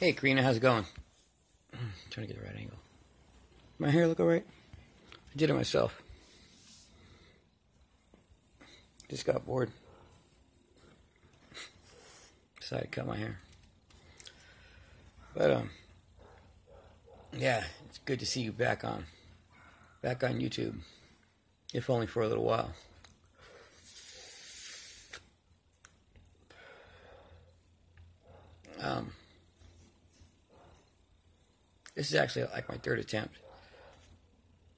Hey Karina, how's it going? Trying to get the right angle. My hair look alright? I did it myself. Just got bored. Decided to cut my hair. But yeah, it's good to see you back on YouTube. If only for a little while. This is actually like my third attempt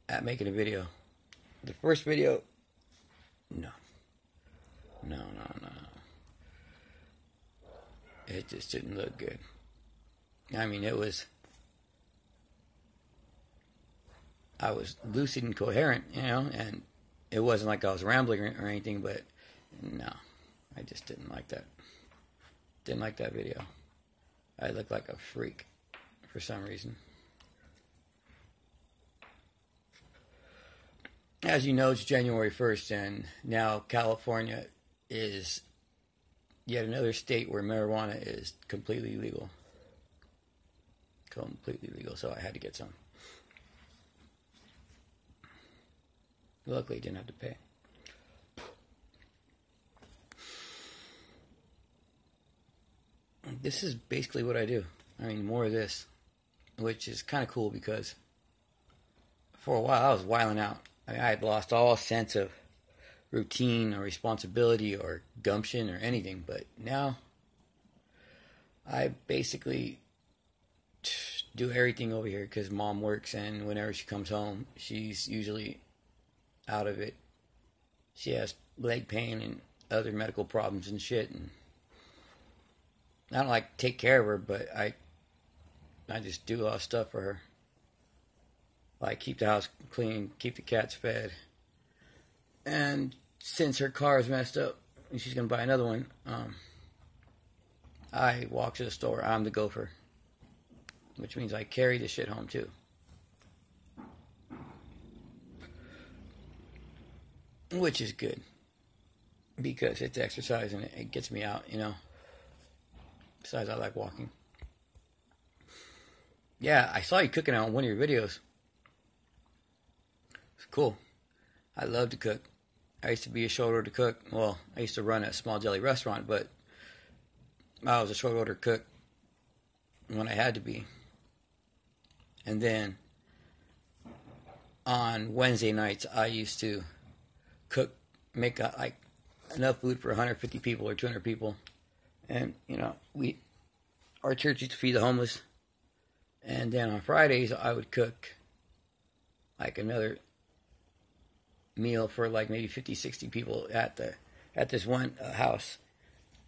at making a video. The first video, no. It just didn't look good. I mean, I was lucid and coherent, you know, and it wasn't like I was rambling or anything, but no, I just didn't like that. Didn't like that video. I looked like a freak for some reason. As you know, it's January 1st, and now California is yet another state where marijuana is completely legal. Completely legal, so I had to get some. Luckily, I didn't have to pay. This is basically what I do. I mean, more of this, which is kind of cool because for a while I was wilding out. I mean, I had lost all sense of routine or responsibility or gumption or anything, but now I basically do everything over here because Mom works, and whenever she comes home, she's usually out of it. She has leg pain and other medical problems and shit, and I don't like take care of her, but I just do a lot of stuff for her. Like keep the house clean, keep the cats fed. And since her car is messed up and she's going to buy another one, I walk to the store. I'm the gopher. Which means I carry the shit home too. Which is good. Because it's exercise and it gets me out, you know. Besides, I like walking. Yeah, I saw you cooking on one of your videos. It's cool. I love to cook. I used to be a short order cook. Well, I used to run a small deli restaurant, but I was a short order cook when I had to be. And then on Wednesday nights, I used to make like enough food for 150 people or 200 people. And, you know, our church used to feed the homeless. And then on Fridays, I would cook like another meal for like maybe 50, 60 people at this one house.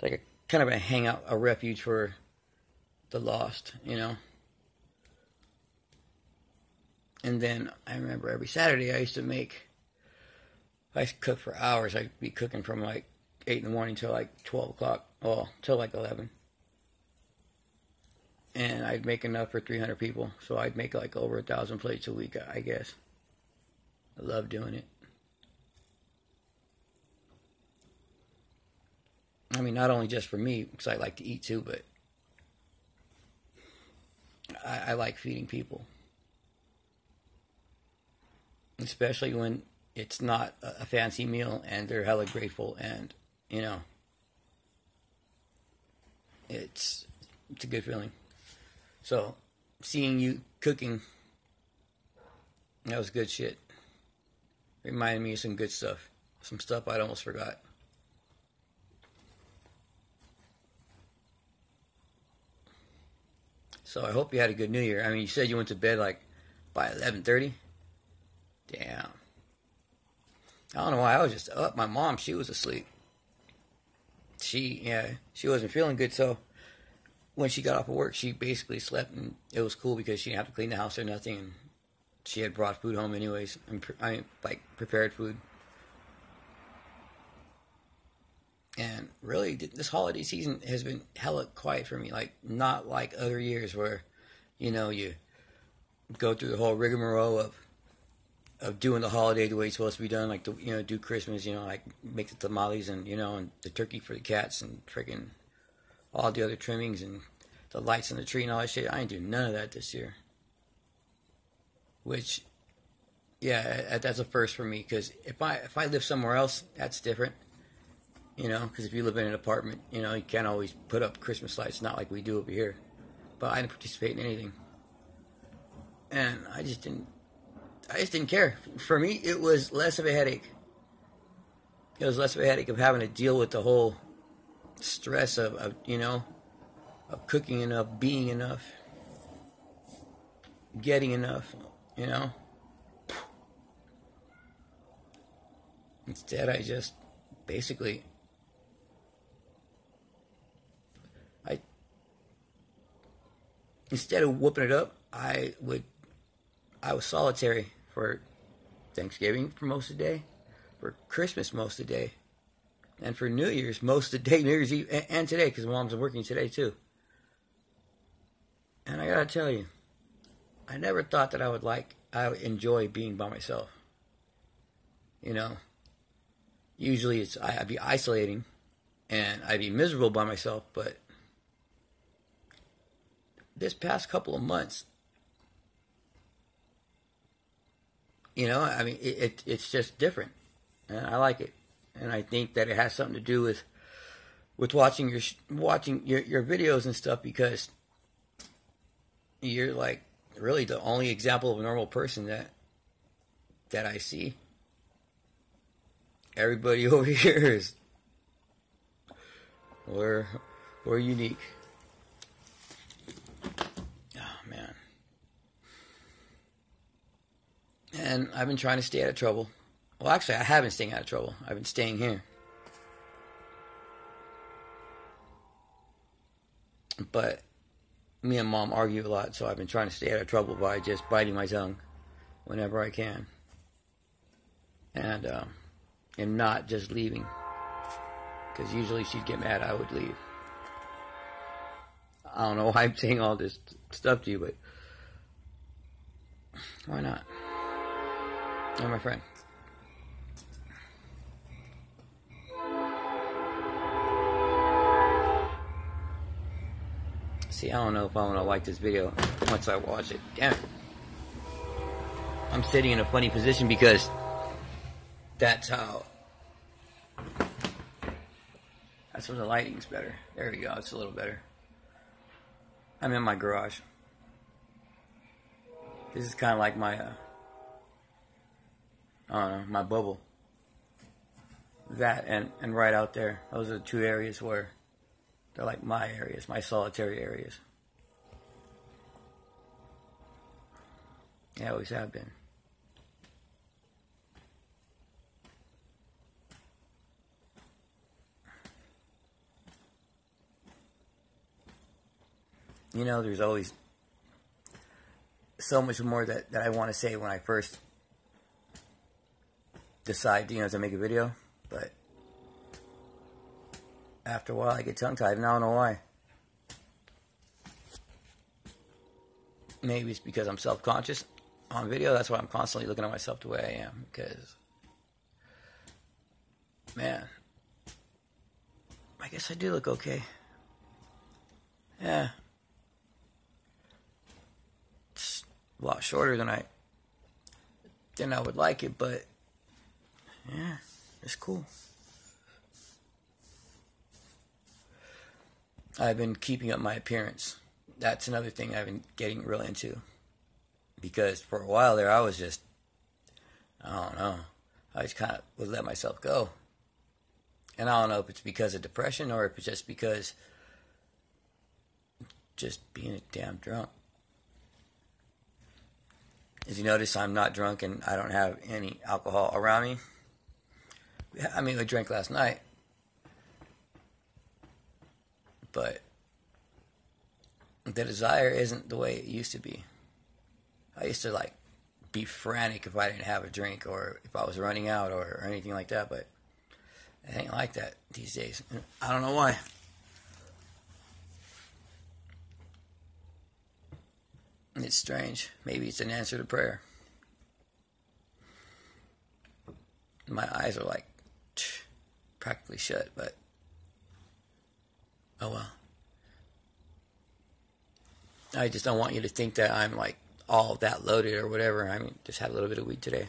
Like a kind of a hangout, a refuge for the lost, you know. And then I remember every Saturday I used to cook for hours. I'd be cooking from like 8 in the morning till like 12 o'clock. Well, till like 11. And I'd make enough for 300 people. So I'd make like over 1,000 plates a week, I guess. I love doing it. I mean, not only just for me, because I like to eat too, but I like feeding people. Especially when it's not a fancy meal and they're hella grateful, and, you know, it's a good feeling. So, seeing you cooking, that was good shit. Reminded me of some good stuff. Some stuff I'd almost forgot. So I hope you had a good New Year. I mean, you said you went to bed like by 11:30. Damn. I don't know why I was just up. My mom, she was asleep. She wasn't feeling good, so when she got off of work, she basically slept, and it was cool because she didn't have to clean the house or nothing, and she had brought food home anyways. Like prepared food. And really, this holiday season has been hella quiet for me. Like, not like other years where, you know, you go through the whole rigmarole of doing the holiday the way it's supposed to be done. Like, do Christmas, like make the tamales and, and the turkey for the cats and freaking all the other trimmings and the lights on the tree and all that shit. I ain't do none of that this year. Which, yeah, that's a first for me. Because if I live somewhere else, that's different. You know, because if you live in an apartment, you know, you can't always put up Christmas lights. Not like we do over here. But I didn't participate in anything. And I just didn't care. For me, it was less of a headache. It was less of a headache of having to deal with the whole stress of you know, of cooking enough, being enough, getting enough, you know. Instead, I just basically, instead of whooping it up, I was solitary for Thanksgiving for most of the day, for Christmas most of the day, and for New Year's most of the day, New Year's Eve, and today, because Mom's working today too. And I gotta tell you, I never thought that I would enjoy being by myself. You know, usually I'd be isolating, and I'd be miserable by myself, but this past couple of months, you know, I mean, it's just different, and I like it, and I think that it has something to do with watching your videos and stuff, because you're like really the only example of a normal person that I see. Everybody over here is we're unique. Oh man. And I've been trying to stay out of trouble. Well, actually, I haven't been staying out of trouble. I've been staying here. But me and Mom argue a lot, so I've been trying to stay out of trouble by just biting my tongue whenever I can. And not just leaving. Because usually she'd get mad I would leave. I don't know why I'm saying all this stuff to you, but why not? You're my friend. See, I don't know if I want to like this video once I watch it. Damn it. I'm sitting in a funny position because that's when the lighting's better. There we go, it's a little better. I'm in my garage. This is kind of like my, I don't know, my bubble. That and right out there. Those are the two areas where they're like my areas, my solitary areas. They always have been. You know, there's always so much more that I want to say when I first decide, you know, to make a video. But after a while, I get tongue-tied, and I don't know why. Maybe it's because I'm self-conscious on video. That's why I'm constantly looking at myself the way I am. Because, man, I guess I do look okay. Yeah. It's a lot shorter than I would like it, but yeah, it's cool. I've been keeping up my appearance. That's another thing I've been getting real into. Because for a while there, I was just, I don't know, I just kind of would let myself go. And I don't know if it's because of depression or if it's just because just being a damn drunk. As you notice, I'm not drunk and I don't have any alcohol around me. I mean, I drank last night. But the desire isn't the way it used to be. I used to like be frantic if I didn't have a drink or if I was running out or anything like that, but it ain't like that these days. I don't know why. It's strange. Maybe it's an answer to prayer. My eyes are like practically shut, but oh well. I just don't want you to think that I'm like all of that loaded or whatever. I mean, just had a little bit of weed today.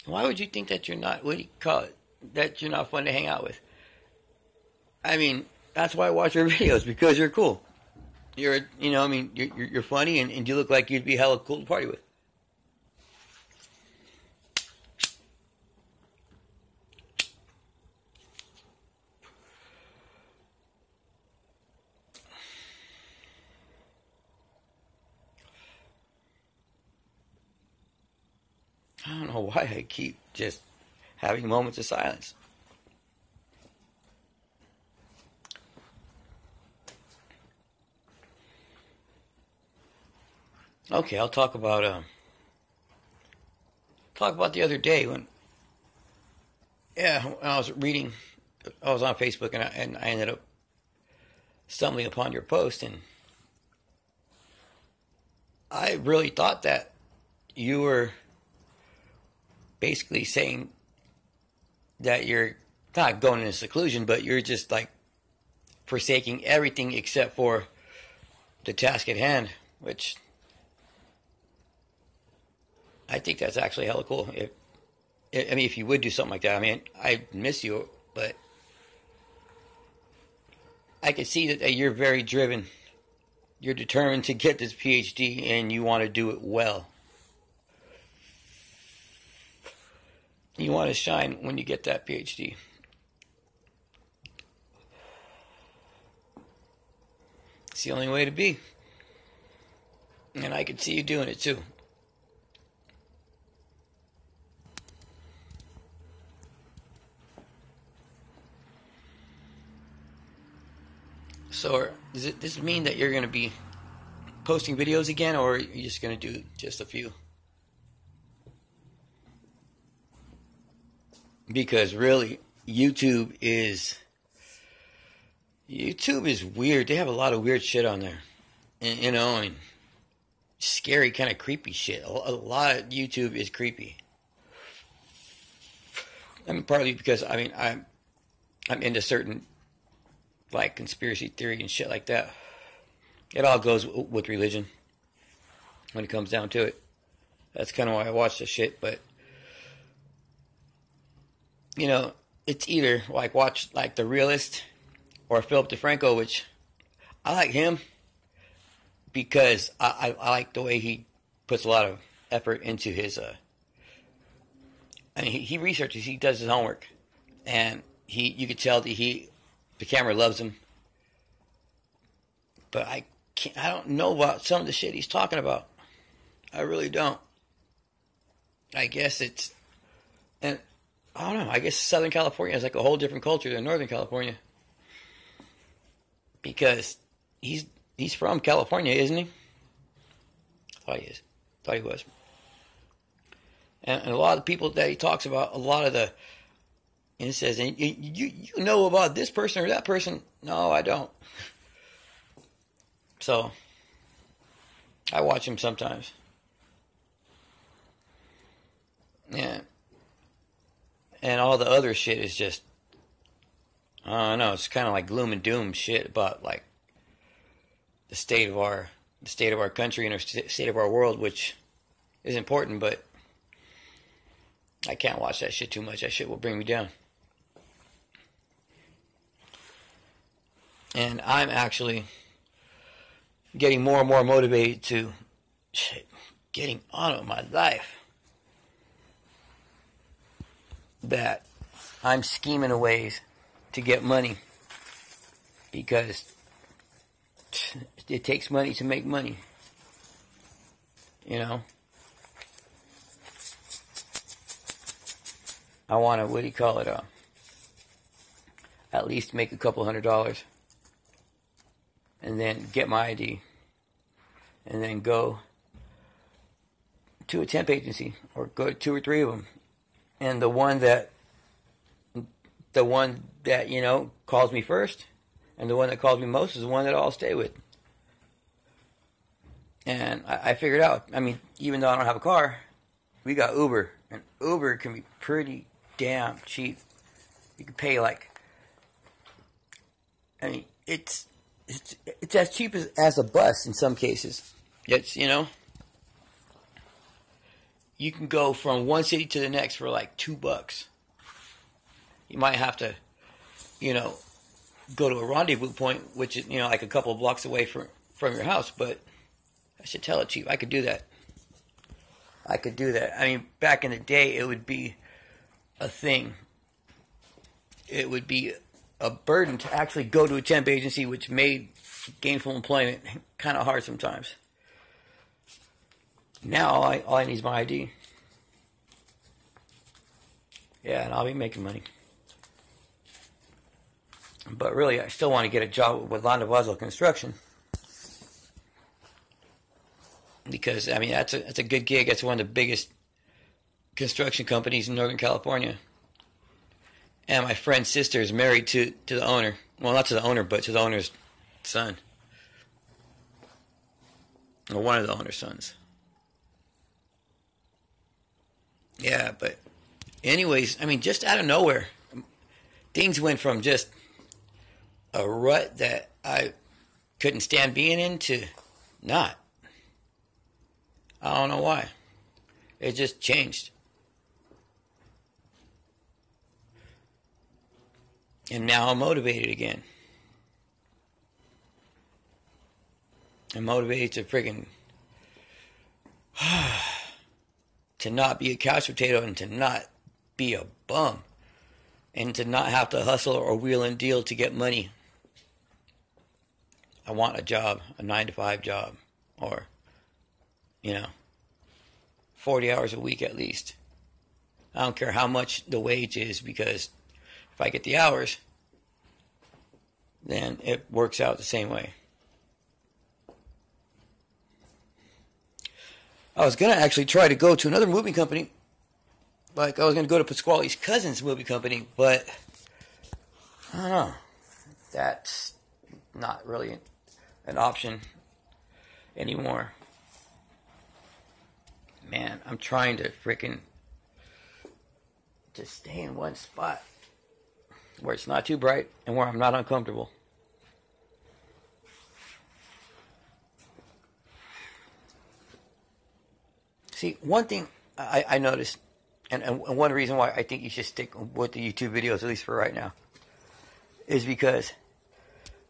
Why would you think that you're not, what do you call it, that you're not fun to hang out with? I mean, that's why I watch your videos, because you're cool. You're, you know, I mean, you're funny, and you look like you'd be hella cool to party with. I don't know why I keep just having moments of silence. Okay, I'll talk about the other day when I was reading, I was on Facebook, and I ended up stumbling upon your post, and I really thought that you were basically saying that you're not going into seclusion, but you're just like forsaking everything except for the task at hand, which I think that's actually hella cool. If you would do something like that, I mean, I miss you, but I can see that you're very driven. You're determined to get this PhD, and you want to do it well. You want to shine when you get that PhD. It's the only way to be. And I can see you doing it too. So does this mean that you're going to be posting videos again, or are you just going to do just a few? Because really, YouTube is weird. They have a lot of weird shit on there, and, you know, and scary, kind of creepy shit. A lot of YouTube is creepy. I mean, partly because I'm into certain like conspiracy theory and shit like that. It all goes with religion when it comes down to it. That's kind of why I watch this shit, but. You know, it's either like watch like The Realist or Philip DeFranco, which I like him because I like the way he puts a lot of effort into his. I mean, he researches, he does his homework, and you could tell that the camera loves him. But I don't know about some of the shit he's talking about. I really don't. I guess it's and. I don't know. I guess Southern California is like a whole different culture than Northern California. Because he's from California, isn't he? I thought he is. Thought he was. And a lot of the people that he talks about, a lot of the, and it says, and you know about this person or that person. No, I don't. So, I watch him sometimes. Yeah. And all the other shit is just, I don't know, it's kind of like gloom and doom shit about like the state of our country and the state of our world, which is important, but I can't watch that shit too much. That shit will bring me down. And I'm actually getting more and more motivated to getting on with my life. That I'm scheming ways to get money because it takes money to make money, you know. I want to, at least make a couple $100 and then get my ID and then go to a temp agency or go to 2 or 3 of them. And the one that, you know, calls me first and the one that calls me most is the one that I'll stay with. And I figured out, I mean, even though I don't have a car, we got Uber. And Uber can be pretty damn cheap. You can pay like, I mean, it's as cheap as a bus in some cases. It's, you know, you can go from one city to the next for like $2. You might have to, you know, go to a rendezvous point, which is, you know, like a couple of blocks away from your house, but I should tell it cheap. I could do that. I could do that. I mean, back in the day, it would be a thing. It would be a burden to actually go to a temp agency, which made gainful employment kind of hard sometimes. Now, all I need is my ID. Yeah, and I'll be making money. But really, I still want to get a job with Landavazo Construction. Because, I mean, that's a good gig. That's one of the biggest construction companies in Northern California. And my friend's sister is married to the owner. Well, not to the owner, but to the owner's son. Or one of the owner's sons. Yeah, but anyways, I mean, just out of nowhere, things went from just a rut that I couldn't stand being in to not. I don't know why. It just changed. And now I'm motivated again. I'm motivated to friggin' to not be a couch potato and to not be a bum. And to not have to hustle or wheel and deal to get money. I want a job, a 9-to-5 job. Or, you know, 40 hours a week at least. I don't care how much the wage is, because if I get the hours, then it works out the same way. I was going to actually try to go to another movie company. Like, I was going to go to Pasquale's cousin's movie company, but I don't know. That's not really an option anymore. Man, I'm trying to freaking just stay in one spot where it's not too bright and where I'm not uncomfortable. See, one thing I noticed, and one reason why I think you should stick with the YouTube videos, at least for right now, is because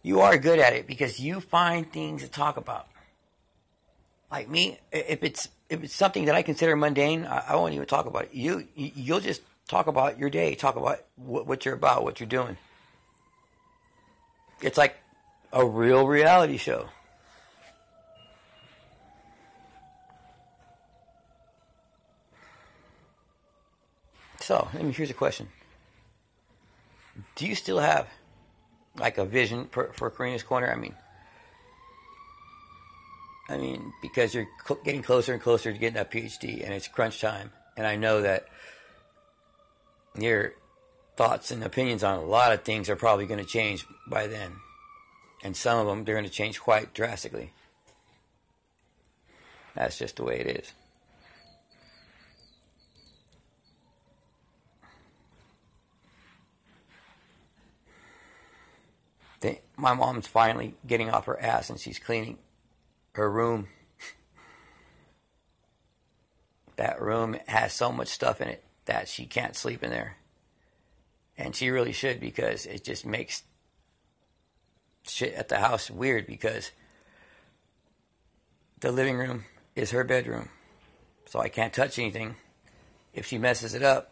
you are good at it, because you find things to talk about. Like me, if it's something that I consider mundane, I won't even talk about it. You'll just talk about your day, talk about what you're about, what you're doing. It's like a real reality show. So, here's a question. Do you still have like a vision for Karina's Corner? I mean, because you're getting closer and closer to getting that PhD, and it's crunch time. And I know that your thoughts and opinions on a lot of things are probably going to change by then. And some of them, they're going to change quite drastically. That's just the way it is. My mom's finally getting off her ass, and she's cleaning her room. That room has so much stuff in it that she can't sleep in there. And she really should, because it just makes shit at the house weird, because the living room is her bedroom. So I can't touch anything. If she messes it up,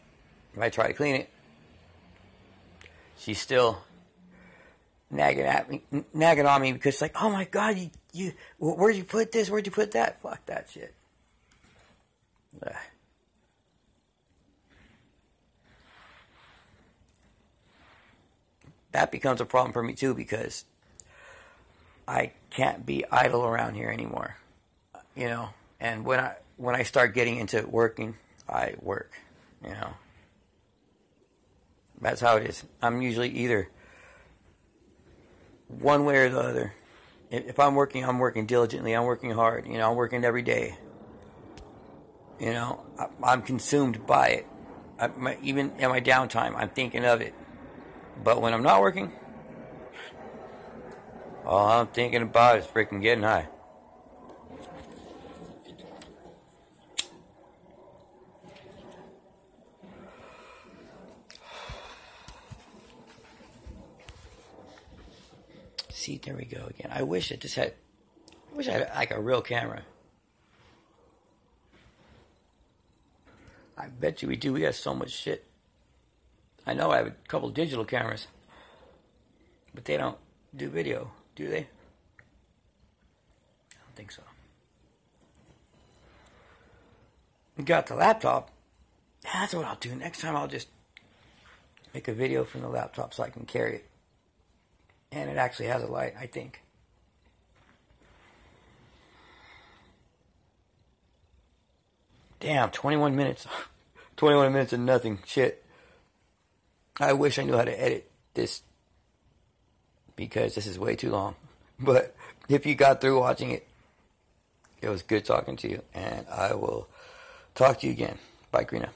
if I try to clean it, she's still nagging on me, because it's like, oh my God, you where'd you put this? Where'd you put that? Fuck that shit. Ugh. That becomes a problem for me too, because I can't be idle around here anymore, you know. And when I start getting into working, I work, you know. That's how it is. I'm usually either one way or the other. If I'm working diligently. I'm working hard. You know, I'm working every day. You know, I'm consumed by it. Even in my downtime, I'm thinking of it. But when I'm not working, all I'm thinking about is freaking getting high. See, there we go again. I wish I had like a real camera. I bet you we do. We got so much shit. I know I have a couple digital cameras, but they don't do video, do they? I don't think so. We got the laptop. That's what I'll do. Next time I'll just make a video from the laptop so I can carry it. And it actually has a light, I think. Damn, 21 minutes. 21 minutes of nothing. Shit. I wish I knew how to edit this, because this is way too long. But if you got through watching it, it was good talking to you. And I will talk to you again. Bye, Karina.